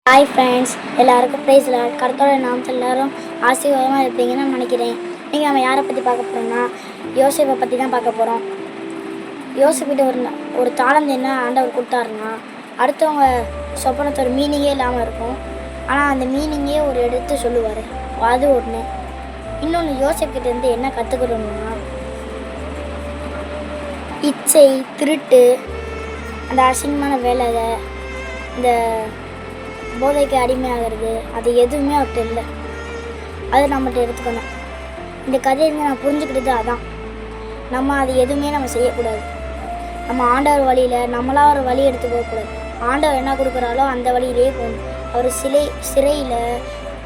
Hi friends, எல்லாருக்கும் ப்ரைஸில் கருத்தோட நாமத்தில் எல்லோரும் ஆசீர்வாதமாக இருப்பீங்கன்னு நினைக்கிறேன். நீங்கள் நம்ம யாரை பற்றி பார்க்க போகிறோம்னா யோசேப்பை பற்றி தான் பார்க்க போகிறோம். யோசேப்பிட்ட ஒரு தாளந்து என்ன ஆண்டவர் கொடுத்தாருன்னா, அடுத்தவங்க சொப்பனத்தோட மீனிங்கே இல்லாமல் இருக்கும். ஆனால் அந்த மீனிங்கே ஒரு எடுத்து சொல்லுவார். அது ஒன்று. இன்னொன்று, யோசேப்பிட்டேருந்து என்ன கற்றுக்கணும்னா, இச்சை, திருட்டு, அந்த அசிங்கமான வேலை, இந்த போதைக்கு அடிமையாகிறது, அது எதுவுமே அவர்கிட்ட இல்லை. அது நம்மகிட்ட எடுத்துக்கணும். இந்த கதையிலேருந்து நான் புரிஞ்சுக்கிட்டது அதான். நம்ம அது எதுவுமே நம்ம செய்யக்கூடாது. நம்ம ஆண்டவர் வழியில் நம்மளாக ஒரு வழி எடுத்து போகக்கூடாது. ஆண்டவர் என்ன கொடுக்குறாலோ அந்த வழியிலே போகணும். அவர் சிறையில்,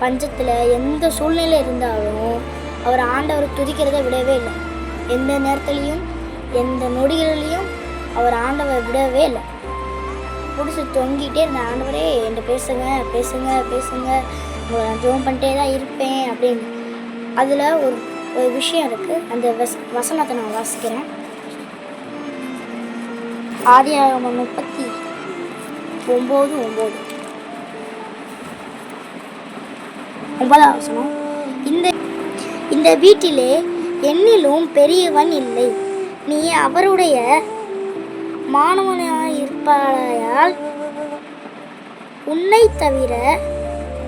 பஞ்சத்தில், எந்த சூழ்நிலை இருந்தாலும் அவர் ஆண்டவர் துதிக்கிறத விடவே இல்லை. எந்த நேரத்துலையும் எந்த நொடிகளிலையும் அவர் ஆண்டவர் விடவே இல்லை. பிடிச்சி தொங்கிட்டே இருந்தேன். ஆண்டவரே என்கிட்ட பேசுங்க பேசுங்க பேசுங்க, உங்களை நான் ஜோம் பண்ணிட்டே தான் இருப்பேன் அப்படின்னு. அதில் ஒரு விஷயம் இருக்குது. அந்த வசனத்தை நான் வாசிக்கிறேன். ஆதியாகமம் 39:9 வசனம். இந்த வீட்டிலே என்னிலும் பெரியவன் இல்லை. நீ அவருடைய மாணவனாயிருப்பாயால் உன்னை தவிர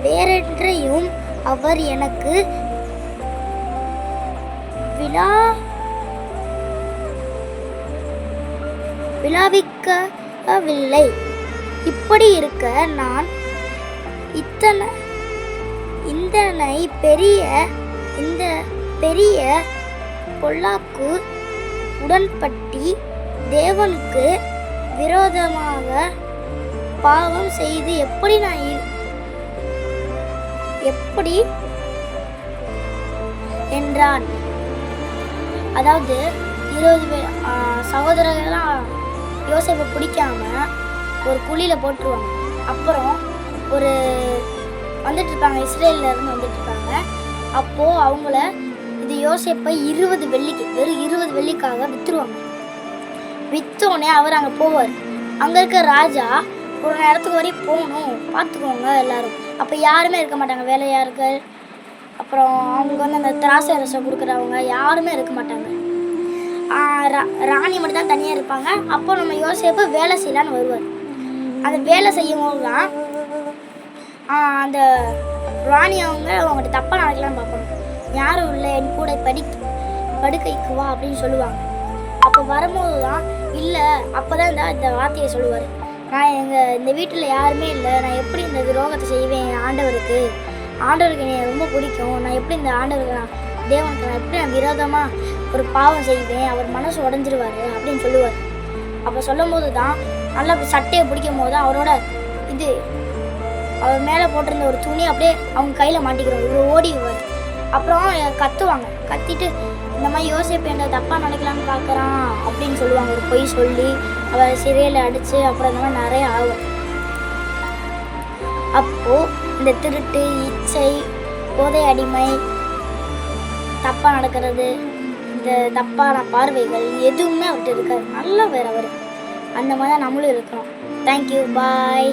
வேறென்றையும் அவர் எனக்கு விளாவிக்கவில்லை. இப்படி இருக்க நான் இந்த பெரிய பொல்லாக்கு உடன்பட்டி தேவனுக்கு விரோதமாக பாவம் செய்து எப்படி என்றான். அதாவது 20 சகோதரர்கள்லாம் யோசேப்பை பிடிக்காம ஒரு குழியில் போட்டுருவாங்க. அப்புறம் ஒரு வந்துட்டு இருப்பாங்க, இஸ்ரேலில் இருந்து வந்துட்டு இருப்பாங்க. அப்போது அவங்கள இது யோசேப்பை 20 வெள்ளிக்கு, வெறும் 20 வெள்ளிக்காக விற்றுருவாங்க. விற்றோடனே அவர் அங்கே போவார். அங்கே இருக்க ராஜா ஒரு இடத்துக்கு வரையும் போகணும், பார்த்துக்கோங்க எல்லாரும். அப்போ யாருமே இருக்க மாட்டாங்க, வேலையார்கள், அப்புறம் அவங்க அந்த திராட்சை ரசம் கொடுக்குறவங்க யாருமே இருக்க மாட்டாங்க. ராணி மட்டும் தான் தனியாக இருப்பாங்க. அப்போ நம்ம யோசேப்பு வேலை செய்யலான்னு வருவார். அந்த வேலை செய்யும் போது தான் அந்த ராணி அவங்ககிட்ட தப்பாக நடக்கலான்னு பார்ப்பாங்க. யாரும் இல்லை, என் கூட படுக்கைக்கு வா அப்படின்னு சொல்லுவாங்க. அப்போ வரும்போது தான் இல்லை, அப்போ தான் இந்த வார்த்தையை சொல்லுவார். நான் இந்த வீட்டில் யாருமே இல்லை, நான் எப்படி இந்த துரோகத்தை செய்வேன் ஆண்டவருக்கு என்னை ரொம்ப பிடிக்கும், நான் எப்படி இந்த ஆண்டவருக்கு தேவனுக்கு நான் எப்படி விரோதமாக ஒரு பாவம் செய்வேன், அவர் மனசு உடஞ்சிருவார் அப்படின்னு சொல்லுவார். அப்போ சொல்லும் போது தான் நல்லா சட்டையை பிடிக்கும் போது அவர் மேலே போட்டிருந்த ஒரு துணி அப்படியே அவங்க கையில் மாட்டிக்கிறோம். இவர் ஓடிடுவார். அப்புறம் கத்துவாங்க. கத்திட்டு இந்த மாதிரி யோசேப்பு என்ன தப்பாக நினைக்கலான்னு பார்க்குறான் அப்படின்னு சொல்லுவாங்க. ஒரு பொய் சொல்லி அவரை சிறையில் அடித்து அப்புறம் இந்த மாதிரி நிறைய ஆகும். அப்போது இந்த திருட்டு, இச்சை, போதை அடிமை, தப்பாக நடக்கிறது, இந்த தப்பான பார்வைகள் எதுவுமே அவர்கிட்ட இருக்காது. நல்லா வேறு அவர் அந்த மாதிரி தான் நம்மளும் இருக்கிறோம். தேங்க்யூ, பாய்.